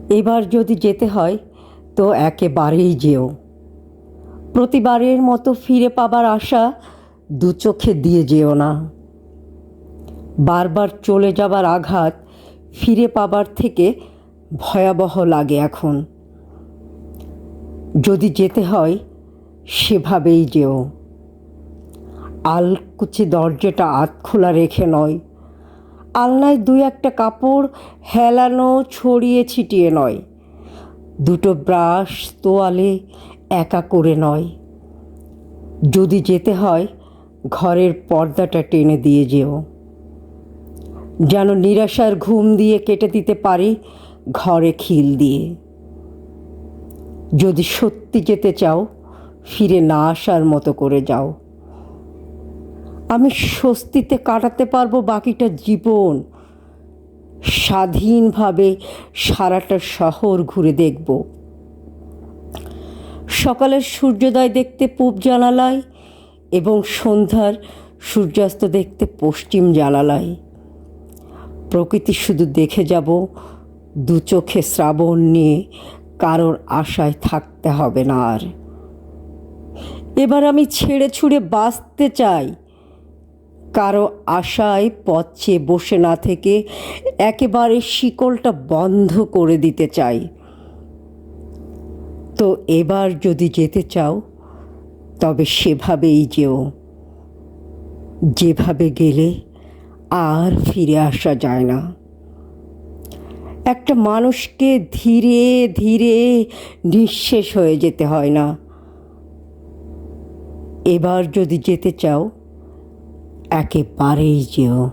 এবার যদি যেতে হয় তো একেবারেই যেও। প্রতিবারের মতো ফিরে পাবার আশা দু চোখে দিয়ে যেও না। বারবার চলে যাবার আঘাত ফিরে পাবার থেকে ভয়াবহ লাগে এখন। যদি যেতে হয় সেভাবেই যেও। আলকুচি দরজাটা আধখোলা রেখে নয়, আলনায় দুই একটা কাপড় হেলানো ছড়িয়ে ছিটিয়ে নয়, দুটো ব্রাশ তোয়ালে একা করে নয়। যদি যেতে হয় ঘরের পর্দাটা টেনে দিয়ে যেও, যেন নিরাশার ঘুম দিয়ে কেটে দিতে পারি ঘরে খিল দিয়ে। যদি সত্যি যেতে চাও ফিরে না আসার মতো করে যাও। আমি স্বস্তিতে কাটাতে পারবো বাকিটা জীবন। স্বাধীনভাবে সারাটা শহর ঘুরে দেখব। সকালের সূর্যোদয় দেখতে পূব জানালায় এবং সন্ধ্যার সূর্যাস্ত দেখতে পশ্চিম জানালায়। প্রকৃতি শুধু দেখে যাব, দু চোখে শ্রাবণ নিয়ে কারোর আশায় থাকতে হবে না আর। এবার আমি ছেড়ে ছুড়ে বাঁচতে চাই, কারো আশায় পথ চেয়ে বসে না থেকে একেবারে শিকলটা বন্ধ করে দিতে চাই। তো এবার যদি যেতে চাও তবে সেভাবেই যেও, যেভাবে গেলে আর ফিরে আসা যায় না। একটা মানুষকে ধীরে ধীরে নিঃশেষ হয়ে যেতে হয় না। এবার যদি যেতে চাও একেবারেই যেও।